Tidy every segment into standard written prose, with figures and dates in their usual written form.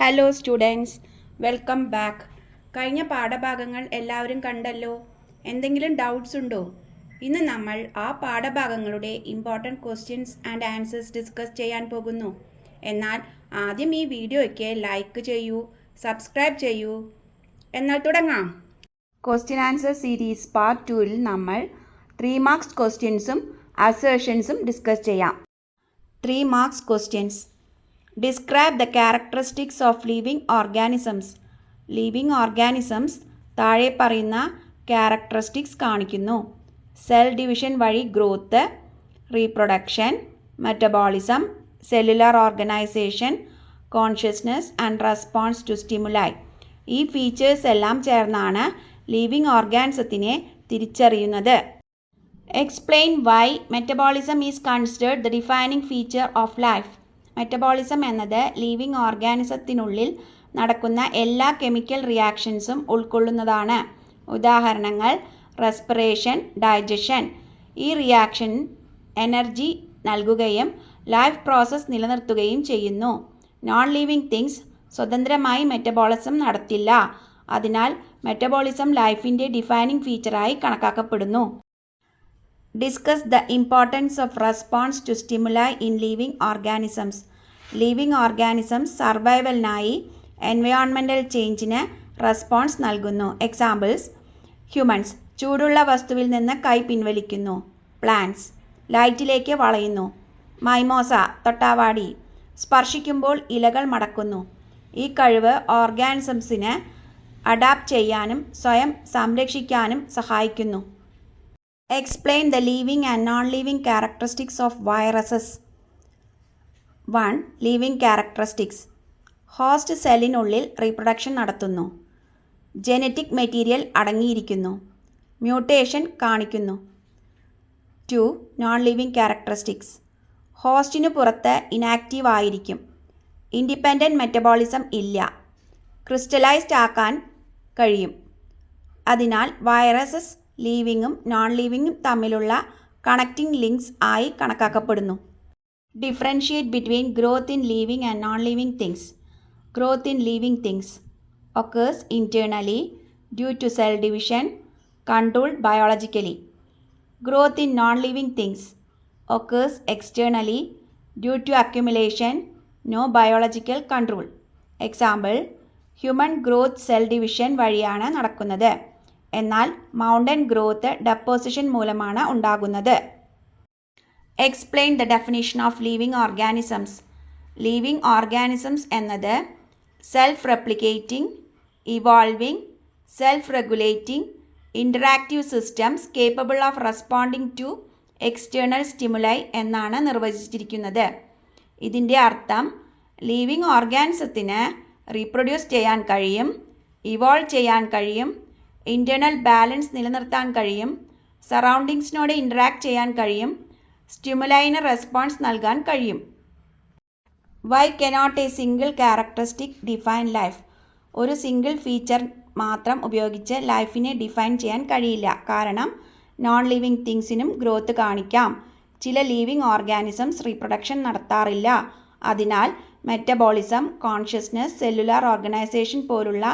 Hello students, welcome back. കഴിഞ്ഞ പാഠഭാഗങ്ങൾ എല്ലാവരും കണ്ടല്ലോ. എന്തെങ്കിലും ഡൗട്ട്സ് ഉണ്ടോ? ഇന്ന് നമ്മൾ ആ പാഠഭാഗങ്ങളുടെ important questions and answers discuss ചെയ്യാൻ പോകുന്നു. എന്നാൽ ആദ്യം ഈ വീഡിയോയ്ക്ക് ലൈക്ക് ചെയ്യൂ, സബ്സ്ക്രൈബ് ചെയ്യൂ. എന്നാൽ തുടങ്ങാം. ക്വസ്റ്റ്യൻ ആൻസർ സീരീസ് പാർട്ട് 2-ൽ നമ്മൾ 3 മാർക്സ് ക്വസ്റ്റ്യൻസും അസേർഷൻസും ഡിസ്കസ് ചെയ്യാം. 3 marks questions. Describe the characteristics of living organisms. Living organisms താഴെ പറയുന്ന characteristics കാണിക്കുന്നു. സെൽ ഡിവിഷൻ വഴി growth, reproduction, metabolism, cellular organisation, consciousness and response to stimuli. ഈ ഫീച്ചേഴ്സ് എല്ലാം ചേർന്നാണ് ലിവിങ് ഓർഗാനിസത്തിനെ തിരിച്ചറിയുന്നത്. Explain why metabolism is considered the defining feature of life. Metabolism എന്നത് ലിവിങ് ഓർഗാനിസത്തിനുള്ളിൽ നടക്കുന്ന എല്ലാ കെമിക്കൽ റിയാക്ഷൻസും ഉൾക്കൊള്ളുന്നതാണ്. ഉദാഹരണങ്ങൾ റെസ്പിറേഷൻ, ഡൈജഷൻ. ഈ റിയാക്ഷൻ എനർജി നൽകുകയും ലൈഫ് പ്രോസസ്സ് നിലനിർത്തുകയും ചെയ്യുന്നു. നോൺ ലിവിങ് തിങ്സ് സ്വതന്ത്രമായി മെറ്റബോളിസം നടത്തില്ല. അതിനാൽ മെറ്റബോളിസം ലൈഫിൻ്റെ ഡിഫൈനിങ് ഫീച്ചറായി കണക്കാക്കപ്പെടുന്നു. Discuss the importance of response to stimuli in living organisms. Living organisms സർവൈവലിനായി എൻവയോൺമെൻ്റൽ ചേഞ്ചിന് റെസ്പോൺസ് നൽകുന്നു. എക്സാമ്പിൾസ്: ഹ്യൂമൻസ് ചൂടുള്ള വസ്തുവിൽ നിന്ന് കൈ പിൻവലിക്കുന്നു. പ്ലാന്റ്സ് ലൈറ്റിലേക്ക് വളയുന്നു. മൈമോസ തൊട്ടാവാടി സ്പർശിക്കുമ്പോൾ ഇലകൾ മടക്കുന്നു. ഈ കഴിവ് ഓർഗാനിസംസിന് അഡാപ്റ്റ് ചെയ്യാനും സ്വയം സംരക്ഷിക്കാനും സഹായിക്കുന്നു. Explain the living and non-living characteristics of viruses. 1. Living characteristics. Host സെല്ലിനുള്ളിൽ റീപ്രൊഡക്ഷൻ നടത്തുന്നു. ജനറ്റിക് മെറ്റീരിയൽ അടങ്ങിയിരിക്കുന്നു. മ്യൂട്ടേഷൻ കാണിക്കുന്നു. 2. Non-living characteristics. ഹോസ്റ്റിനു പുറത്ത് ഇനാക്റ്റീവ് ആയിരിക്കും. ഇൻഡിപെൻഡൻറ്റ് മെറ്റബോളിസം ഇല്ല. ക്രിസ്റ്റലൈസ്ഡ് ആക്കാൻ കഴിയും. അതിനാൽ വൈറസസ് ലിവിങ്ങും നോൺ ലിവിങ്ങും തമ്മിലുള്ള കണക്റ്റിംഗ് ലിങ്ക്സ് ആയി കണക്കാക്കപ്പെടുന്നു. Differentiate between growth in living and non living things. Growth in living things occurs internally due to cell division, controlled biologically. Growth in non-living things occurs externally due to accumulation, no biological control. Example: human growth cell division വഴിയാണ് നടക്കുന്നത്. എന്നാൽ mountain growth deposition മൂലമാണ് ഉണ്ടാകുന്നത്. Explain the definition of living organisms. Living organisms എന്നത് self replicating, evolving, self regulating, interactive systems capable of responding to external stimuli എന്നാണ് നിർവചിച്ചിരിക്കുന്നത്. ഇതിൻ്റെ അർത്ഥം ലിവിങ് ഓർഗാനിസത്തിന് റീപ്രൊഡ്യൂസ് ചെയ്യാൻ കഴിയും, ഇവോൾവ് ചെയ്യാൻ കഴിയും, ഇൻറ്റേർണൽ ബാലൻസ് നിലനിർത്താൻ കഴിയും, സറൗണ്ടിങ്സിനോട് ഇൻറ്ററാക്ട് ചെയ്യാൻ കഴിയും, സ്റ്റിമുലൈന് റെസ്പോൺസ് നൽകാൻ കഴിയും. Why cannot a single characteristic define life. ഒരു സിംഗിൾ ഫീച്ചർ മാത്രം ഉപയോഗിച്ച് ലൈഫിനെ ഡിഫൈൻ ചെയ്യാൻ കഴിയില്ല. കാരണം നോൺ ലിവിങ് തിങ്സിനും ഗ്രോത്ത് കാണിക്കാം. ചില ലിവിങ് ഓർഗാനിസംസ് റീപ്രൊഡക്ഷൻ നടത്താറില്ല. അതിനാൽ മെറ്റബോളിസം, കോൺഷ്യസ്നസ്, സെല്ലുലാർ ഓർഗനൈസേഷൻ പോലുള്ള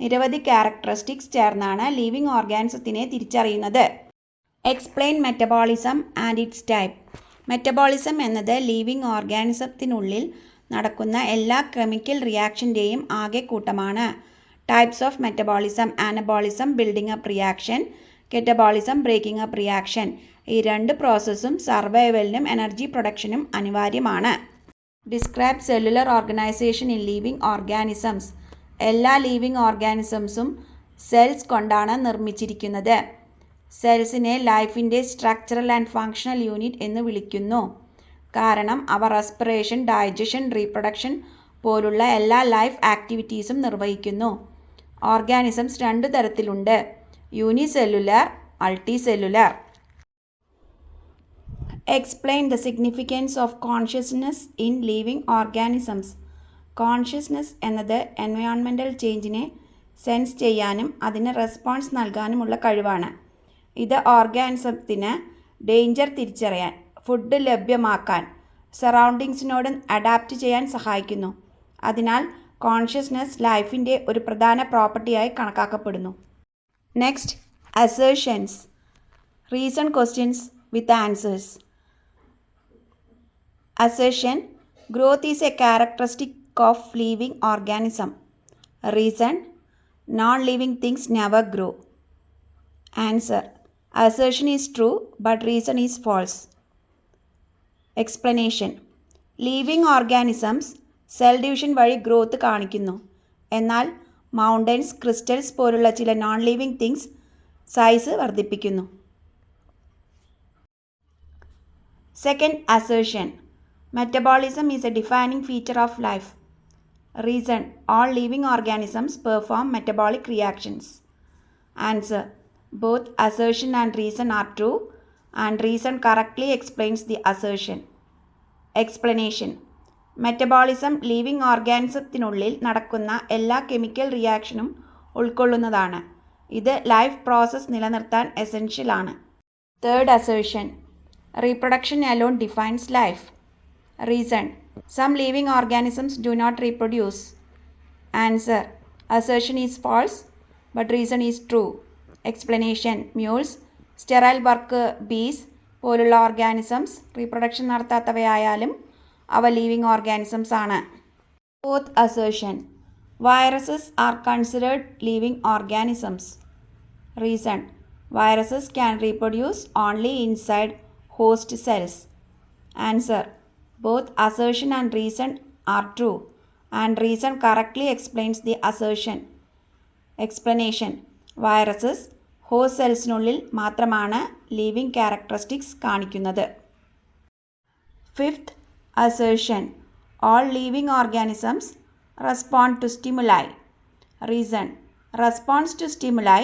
നിരവധി ക്യാരക്ടറിസ്റ്റിക്സ് ചേർന്നാണ് ലിവിങ് ഓർഗാനിസത്തിനെ തിരിച്ചറിയുന്നത്. Explain metabolism and its type. Metabolism എന്നത് ലിവിങ് ഓർഗാനിസത്തിനുള്ളിൽ നടക്കുന്ന എല്ലാ കെമിക്കൽ റിയാക്ഷൻ്റെയും ആകെക്കൂട്ടമാണ്. Types of metabolism: anabolism, building up reaction; catabolism, breaking up reaction. ഈ രണ്ട് പ്രോസസ്സും സർവൈവലിനും എനർജി പ്രൊഡക്ഷനും അനിവാര്യമാണ്. Describe cellular organisation in living organisms. എല്ലാ ലിവിങ് ഓർഗാനിസംസും സെൽസ് കൊണ്ടാണ് നിർമ്മിച്ചിരിക്കുന്നത്. സെൽസിനെ ലൈഫിൻ്റെ സ്ട്രക്ചറൽ ആൻഡ് ഫങ്ഷണൽ യൂണിറ്റ് എന്ന് വിളിക്കുന്നു. കാരണം അവ റെസ്പിറേഷൻ, ഡൈജഷൻ, റീപ്രൊഡക്ഷൻ പോലുള്ള എല്ലാ ലൈഫ് ആക്ടിവിറ്റീസും നിർവഹിക്കുന്നു. ഓർഗാനിസംസ് 2 തരത്തിലുണ്ട്: unicellular, multicellular. Explain the significance of consciousness in living organisms. Consciousness എന്നത് എൻവയോൺമെൻ്റൽ ചേഞ്ചിനെ സെൻസ് ചെയ്യാനും അതിന് റെസ്പോൺസ് നൽകാനുമുള്ള കഴിവാണ്. ഇത് ഓർഗാനിസത്തിന് ഡേഞ്ചർ തിരിച്ചറിയാൻ, ഫുഡ് ലഭ്യമാക്കാൻ, സറൗണ്ടിങ്സിനോട് അഡാപ്റ്റ് ചെയ്യാൻ സഹായിക്കുന്നു. അതിനാൽ കോൺഷ്യസ്നസ് ലൈഫിൻ്റെ ഒരു പ്രധാന പ്രോപ്പർട്ടിയായി കണക്കാക്കപ്പെടുന്നു. Next, assertions. Reason questions with answers. Assertion: growth is a characteristic of living organism. Reason: non-living things never grow. Answer: assertion is true but reason is false. Explanation: living organisms cell division വഴി growth കാണിക്കുന്നു. എന്നാൽ mountains, crystals പോലുള്ള ചില non living things size വർദ്ധിപ്പിക്കുന്നു. Second assertion: Metabolism is a defining feature of life. Reason: all living organisms perform metabolic reactions. Answer: both assertion and reason are true, and reason correctly explains the assertion. Explanation: Metabolism living organismത്തിനുള്ളിൽ നടക്കുന്ന എല്ലാ chemical റിയാക്ഷനും ഉൾക്കൊള്ളുന്നതാണ്. ഇത് life process നിലനിർത്താൻ essential ആണ്. Third assertion: Reproduction alone defines life. Reason: some living organisms do not reproduce. Answer: assertion is false but reason is true. Explanation: mules, sterile worker bees പോലുള്ള organisms reproduction നടത്താത്തവയായാലും അവ living organisms ആണ്. Fourth assertion: viruses are considered living organisms. Reason: viruses can reproduce only inside host cells. Answer: both assertion and reason are true, and reason correctly explains the assertion. Explanation: viruses host സെൽസിനുള്ളിൽ മാത്രമാണ് living characteristics കാണിക്കുന്നത്. Fifth assertion: all living organisms respond to stimuli. Reason: response to stimuli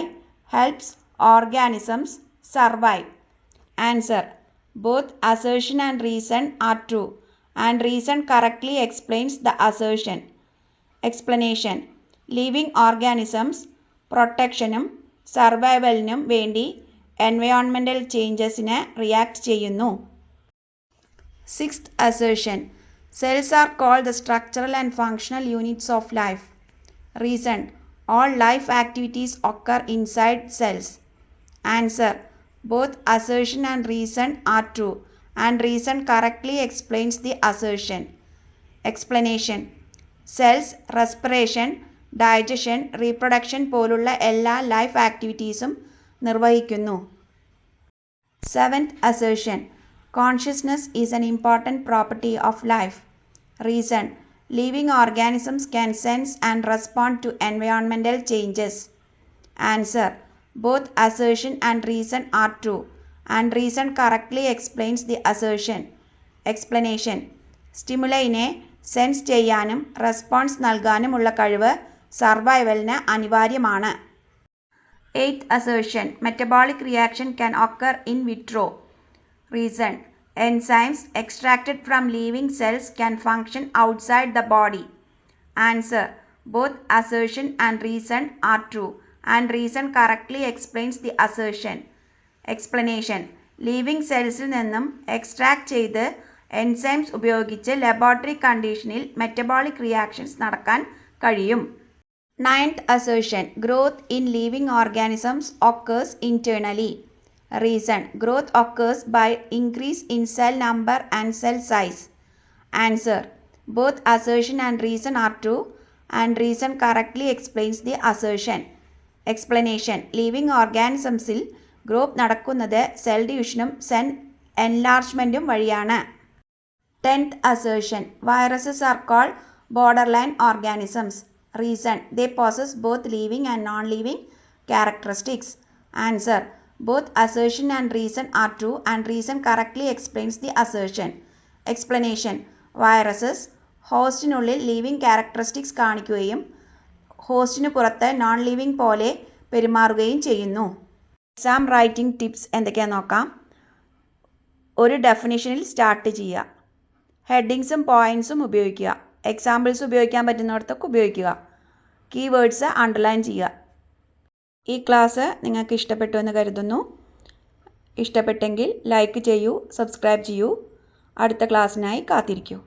helps organisms survive. Answer: both assertion and reason are true, and reason correctly explains the assertion. Explanation: living organisms പ്രൊട്ടക്ഷനും സർവൈവലിനും വേണ്ടി എൻവയോൺമെൻ്റൽ ചേഞ്ചസിന് react ചെയ്യുന്നു. Sixth assertion: cells are called the structural and functional units of life. Reason: all life activities occur inside cells. Answer: both assertion and reason are true, and reason correctly explains the assertion. Explanation: cells respiration, digestion, reproduction പോലുള്ള എല്ലാ life ആക്ടിവിറ്റീസും നിർവഹിക്കുന്നു. Seventh assertion: consciousness is an important property of life. Reason: living organisms can sense and respond to environmental changes. Answer: both assertion and reason are true, and reason correctly explains the assertion. Explanation: സ്റ്റിമുലൈനെ sense ചെയ്യാനും response നൽകാനുമുള്ള കഴിവ് സർവൈവലിന് അനിവാര്യമാണ്. Eighth assertion: metabolic reaction can occur in vitro. Reason: enzymes extracted from living cells can function outside the body. Answer: both assertion and reason are true, and reason correctly explains the assertion. Explanation: living സെൽസിൽ നിന്നും extract ചെയ്ത് enzymes ഉപയോഗിച്ച് laboratory കണ്ടീഷനിൽ metabolic reactions നടക്കാൻ കഴിയും. Ninth assertion: growth in living organisms occurs internally. Reason: growth occurs by increase in cell number and cell size. Answer: both assertion and reason are true, and reason correctly explains the assertion. Explanation: living ഓർഗാനിസംസിൽ growth നടക്കുന്നത് cell ഡിവിഷനും cell എൻലാർജ്മെൻറ്റും വഴിയാണ്. Tenth assertion: viruses are called borderline organisms. Reason: they possess both living and non-living characteristics. Answer: both assertion and reason are true, and reason correctly explains the assertion. Explanation: viruses ഹോസ്റ്റിനുള്ളിൽ living characteristics കാണിക്കുകയും ഹോസ്റ്റിനു പുറത്ത് non living പോലെ പെരുമാറുകയും ചെയ്യുന്നു. Exam writing tips എന്തൊക്കെയാണെന്ന് നോക്കാം. ഒരു ഡെഫിനിഷനിൽ സ്റ്റാർട്ട് ചെയ്യുക. ഹെഡിങ്സും പോയിൻറ്സും ഉപയോഗിക്കുക. എക്സാമ്പിൾസ് ഉപയോഗിക്കാൻ പറ്റുന്നിടത്തൊക്കെ ഉപയോഗിക്കുക. കീവേഡ്സ് അണ്ടർലൈൻ ചെയ്യുക. ഈ ക്ലാസ് നിങ്ങൾക്ക് ഇഷ്ടപ്പെട്ടു എന്ന് കരുതുന്നു. ഇഷ്ടപ്പെട്ടെങ്കിൽ ലൈക്ക് ചെയ്യൂ, സബ്സ്ക്രൈബ് ചെയ്യൂ. അടുത്ത ക്ലാസ്സിനായി കാത്തിരിക്കൂ.